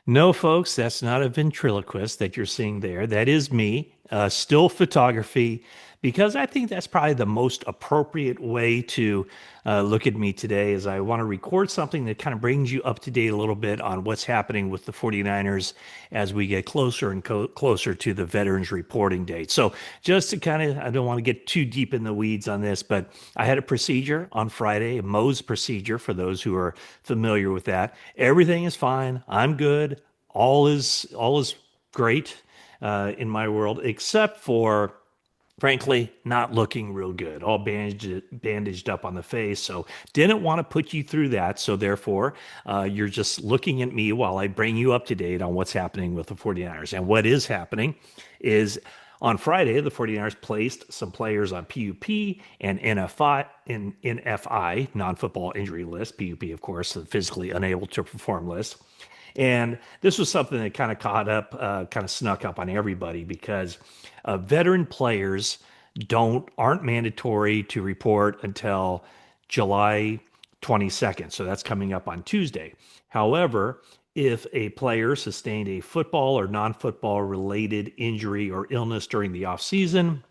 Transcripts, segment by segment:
No, folks, that's not a ventriloquist that you're seeing there. That is me, still photography, because I think that's probably the most appropriate way to look at me today is I want to record something that kind of brings you up to date a little bit on what's happening with the 49ers as we get closer and closer to the veterans reporting date. So just to kind of, I don't want to get too deep in the weeds on this, but I had a procedure on Friday, a Mohs procedure for those who are familiar with that. Everything is fine. I'm good. All is great in my world, except for frankly not looking real good. All bandaged up on the face. So didn't want to put you through that. So therefore, you're just looking at me while I bring you up to date on what's happening with the 49ers. And what is happening is on Friday, the 49ers placed some players on PUP and NFI, non-football injury list. PUP, of course, the physically unable to perform list. And this was something that kind of caught up, kind of snuck up on everybody because veteran players aren't mandatory to report until July 22nd. So that's coming up on Tuesday. However, if a player sustained a football or non-football related injury or illness during the offseason,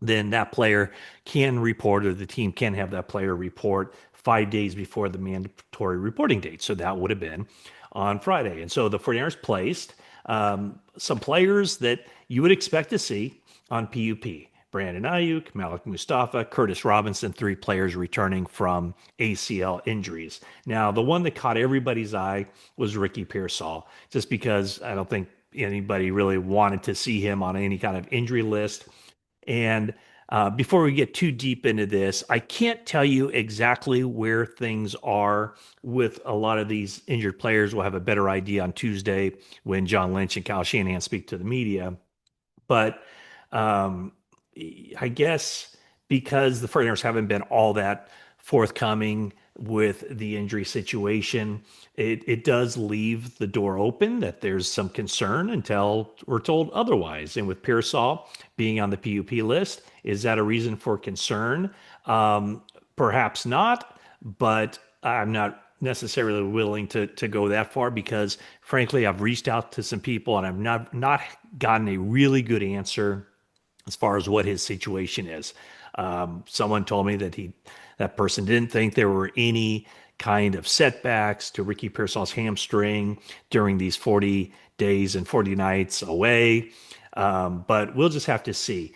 then that player can report, or the team can have that player report 5 days before the mandatory reporting date. So that would have been on Friday. And so the 49ers placed some players that you would expect to see on PUP. Brandon Ayuk, Malik Mustafa, Curtis Robinson, three players returning from ACL injuries. Now, the one that caught everybody's eye was Ricky Pearsall, just because I don't think anybody really wanted to see him on any kind of injury list. And before we get too deep into this, I can't tell you exactly where things are with a lot of these injured players. We'll have a better idea on Tuesday when John Lynch and Kyle Shanahan speak to the media. But um, I guess because the 49ers haven't been all that forthcoming with the injury situation, it does leave the door open that there's some concern until we're told otherwise. And with Pearsall being on the PUP list, is that a reason for concern? Perhaps not, but I'm not necessarily willing to go that far because frankly, I've reached out to some people and I've not gotten a really good answer as far as what his situation is. Someone told me that person didn't think there were any kind of setbacks to Ricky Pearsall's hamstring during these 40 days and 40 nights away. But we'll just have to see.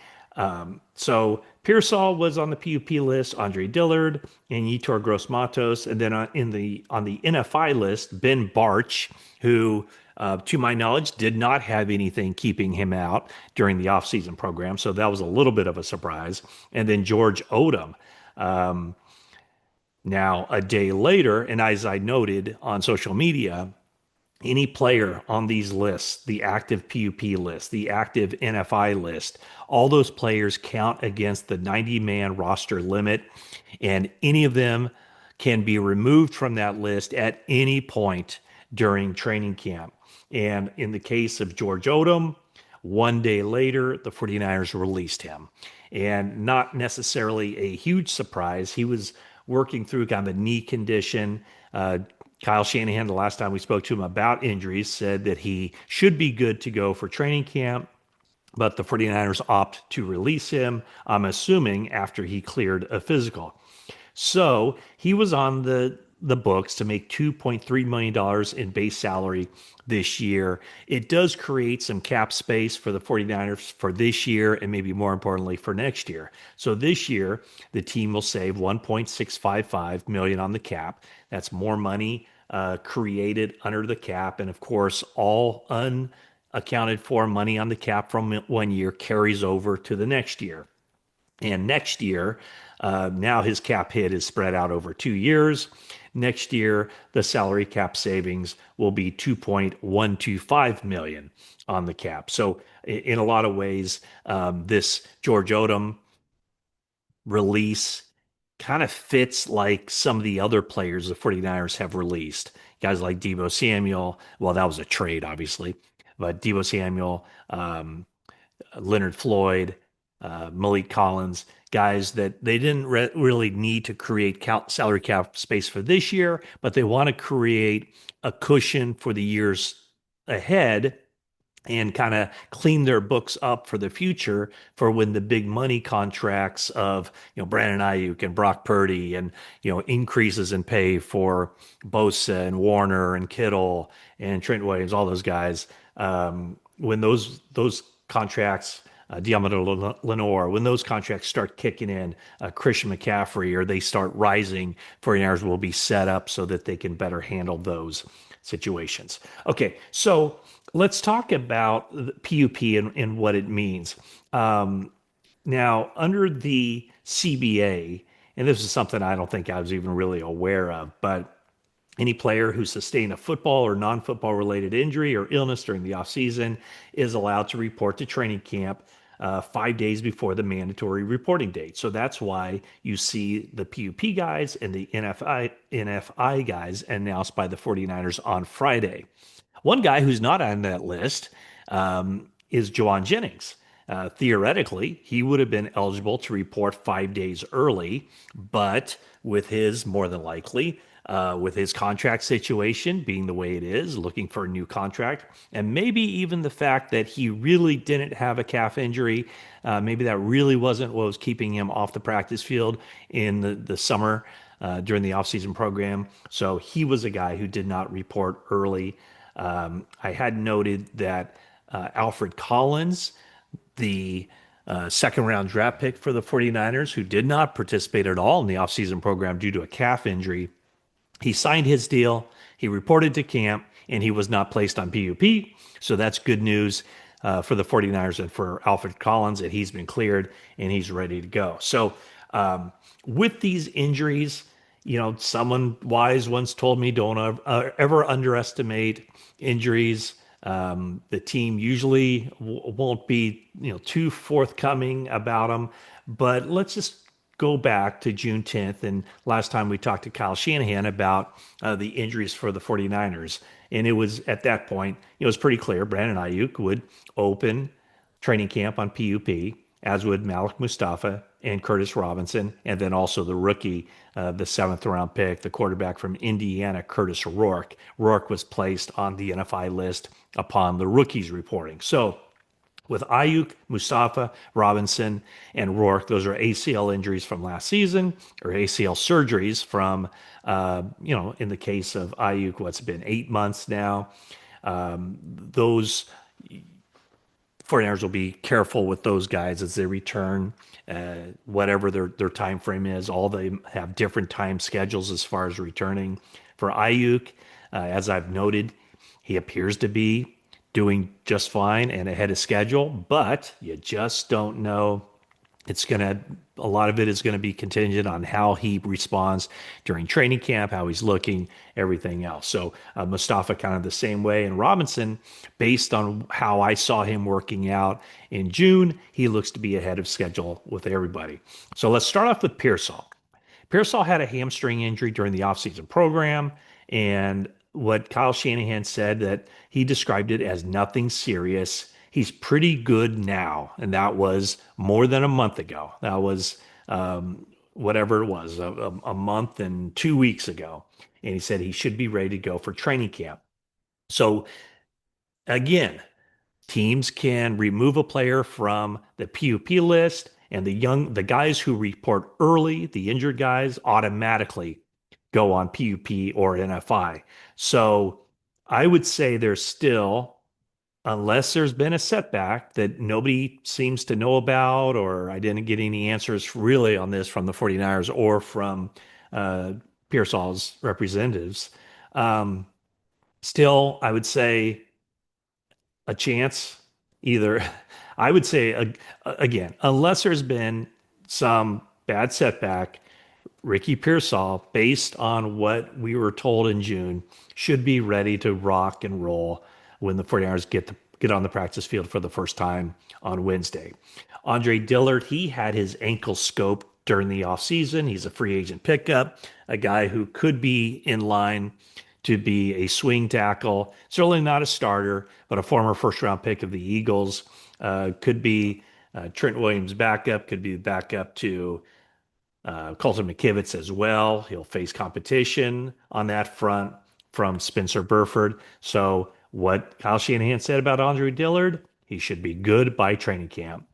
So Pearsall was on the PUP list, Andre Dillard and Yetur Gross-Matos, and then on the NFI list, Ben Barch, who, to my knowledge, did not have anything keeping him out during the offseason program. So that was a little bit of a surprise. And then George Odum. Now, a day later, and as I noted on social media, any player on these lists, the active PUP list, the active NFI list, all those players count against the 90-man roster limit, and any of them can be removed from that list at any point during training camp. And in the case of George Odum, one day later, the 49ers released him. And not necessarily a huge surprise. He was working through kind of a knee condition. Kyle Shanahan, the last time we spoke to him about injuries, said that he should be good to go for training camp, but the 49ers opt to release him, I'm assuming, after he cleared a physical. So he was on the books to make $2.3 million in base salary this year. It does create some cap space for the 49ers for this year and maybe more importantly for next year. So this year, the team will save 1.655 million on the cap. That's more money created under the cap. And of course, all unaccounted for money on the cap from one year carries over to the next year. And next year, now his cap hit is spread out over 2 years. Next year, the salary cap savings will be 2.125 million on the cap. So in a lot of ways, this George Odum release kind of fits like some of the other players the 49ers have released. Guys like Deebo Samuel, well, that was a trade, obviously, but Deebo Samuel, Leonard Floyd, Malik Collins, guys that they didn't really need to create salary cap space for this year, but they want to create a cushion for the years ahead and kind of clean their books up for the future for when the big money contracts of, Brandon Ayuk and Brock Purdy and, increases in pay for Bosa and Warner and Kittle and Trent Williams, all those guys. When those contracts, Diamond Lenore, when those contracts start kicking in, Christian McCaffrey, or they start rising, 49ers will be set up so that they can better handle those situations. Okay, so let's talk about the PUP and what it means. Um, Now, under the CBA, and this is something I don't think I was even really aware of, but any player who sustained a football or non-football related injury or illness during the offseason is allowed to report to training camp 5 days before the mandatory reporting date. So that's why you see the PUP guys and the NFI guys announced by the 49ers on Friday. One guy who's not on that list is Jawan Jennings. Theoretically, he would have been eligible to report 5 days early, but with his more than likely, with his contract situation being the way it is, looking for a new contract, and maybe even the fact that he really didn't have a calf injury, maybe that really wasn't what was keeping him off the practice field in the summer during the offseason program. So he was a guy who did not report early. I had noted that Alfred Collins, the second round draft pick for the 49ers, who did not participate at all in the offseason program due to a calf injury, he signed his deal, he reported to camp, and he was not placed on PUP. So that's good news for the 49ers and for Alfred Collins that he's been cleared and he's ready to go. So with these injuries, someone wise once told me don't ever underestimate injuries. The team usually won't be, too forthcoming about them. But let's just go back to June 10th. And last time we talked to Kyle Shanahan about the injuries for the 49ers. And it was at that point, it was pretty clear Brandon Ayuk would open training camp on PUP, as would Malik Mustafa and Curtis Robinson, and then also the rookie, the seventh round pick, the quarterback from Indiana, Curtis Rourke. Rourke was placed on the NFI list upon the rookies reporting. So with Ayuk, Mustafa, Robinson, and Rourke, those are ACL injuries from last season or ACL surgeries from, in the case of Ayuk, what's been 8 months now. Those 49ers will be careful with those guys as they return, whatever their time frame is. All they have different time schedules as far as returning. For Ayuk, as I've noted, he appears to be doing just fine and ahead of schedule, but you just don't know. A lot of it is going to be contingent on how he responds during training camp, how he's looking, everything else. So Mustafa kind of the same way. And Robinson, based on how I saw him working out in June, he looks to be ahead of schedule with everybody. So let's start off with Pearsall. Pearsall had a hamstring injury during the offseason program, and what Kyle Shanahan said that he described it as nothing serious. He's pretty good now, and that was more than a month ago. That was whatever it was, a month and 2 weeks ago. And he said he should be ready to go for training camp. So again, teams can remove a player from the PUP list, and the guys who report early, the injured guys, automatically go on PUP or NFI. So I would say there's still, unless there's been a setback that nobody seems to know about, or I didn't get any answers really on this from the 49ers or from Pearsall's representatives. Um, Still, I would say a chance either. I would say, again, unless there's been some bad setback, Ricky Pearsall, based on what we were told in June, should be ready to rock and roll when the 49ers get on the practice field for the first time on Wednesday. Andre Dillard, he had his ankle scoped during the offseason. He's a free agent pickup, a guy who could be in line to be a swing tackle. Certainly not a starter, but a former first round pick of the Eagles. Could be Trent Williams' backup, could be backup to Colton McKivitz as well. He'll face competition on that front from Spencer Burford. So what Kyle Shanahan said about Andre Dillard, he should be good by training camp.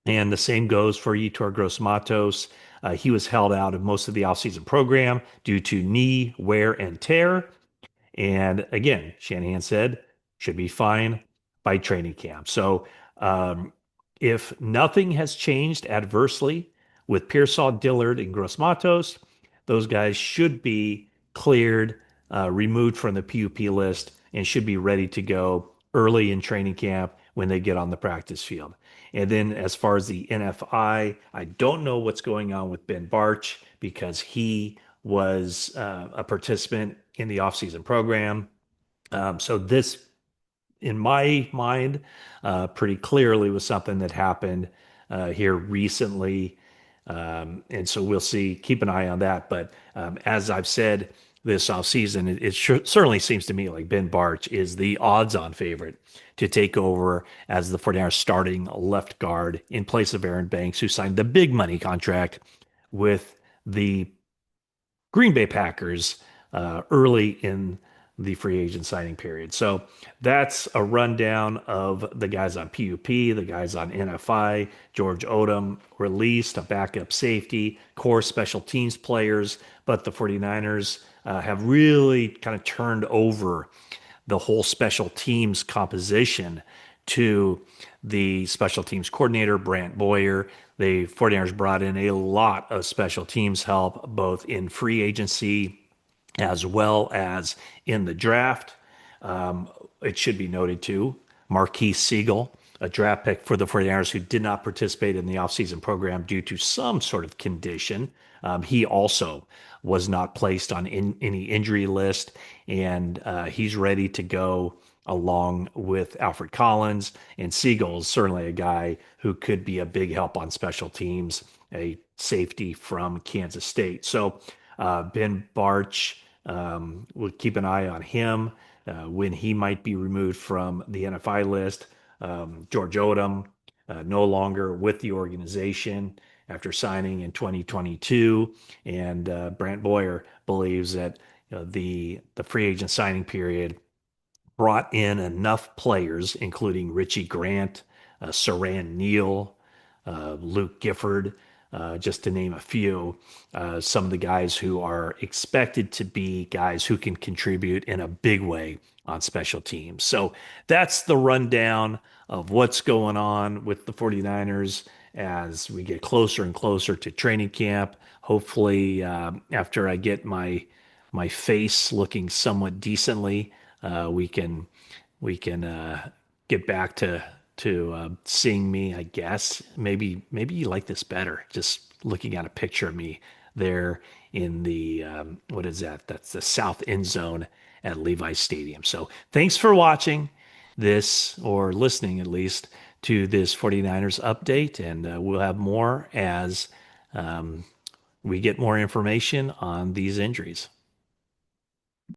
And the same goes for Yetur Gross-Matos. He was held out of most of the offseason program due to knee wear and tear. And again, Shanahan said should be fine by training camp. So um, if nothing has changed adversely with Pearsall, Dillard, and Gross-Matos, those guys should be cleared, removed from the PUP list, and should be ready to go early in training camp when they get on the practice field. And then as far as the NFI, I don't know what's going on with Ben Barch because he was a participant in the offseason program. So this, in my mind, pretty clearly was something that happened here recently. And so we'll see, keep an eye on that. But as I've said this offseason, it certainly seems to me like Ben Barch is the odds-on favorite to take over as the 49ers starting left guard in place of Aaron Banks, who signed the big money contract with the Green Bay Packers early in the free agent signing period. So that's a rundown of the guys on PUP, the guys on NFI. George Odum released a backup safety, core special teams players, but the 49ers have really kind of turned over the whole special teams composition to the special teams coordinator, Brant Boyer. The 49ers brought in a lot of special teams help, both in free agency as well as in the draft. It should be noted too, Marquise Siegel, a draft pick for the 49ers who did not participate in the offseason program due to some sort of condition. He also was not placed on any injury list, and he's ready to go along with Alfred Collins. And Siegel is certainly a guy who could be a big help on special teams, a safety from Kansas State. So Ben Barch, we'll keep an eye on him when he might be removed from the NFI list. George Odum, no longer with the organization after signing in 2022, and Brant Boyer believes that the free agent signing period brought in enough players, including Richie Grant, Saran Neal, Luke Gifford, just to name a few, some of the guys who are expected to be guys who can contribute in a big way on special teams. So that's the rundown of what's going on with the 49ers as we get closer and closer to training camp. Hopefully, after I get my face looking somewhat decently, we can get back to seeing me, I guess. Maybe you like this better, just looking at a picture of me there in the what is that? That's the south end zone at Levi's Stadium. So thanks for watching this, or listening at least, to this 49ers update, and we'll have more as we get more information on these injuries.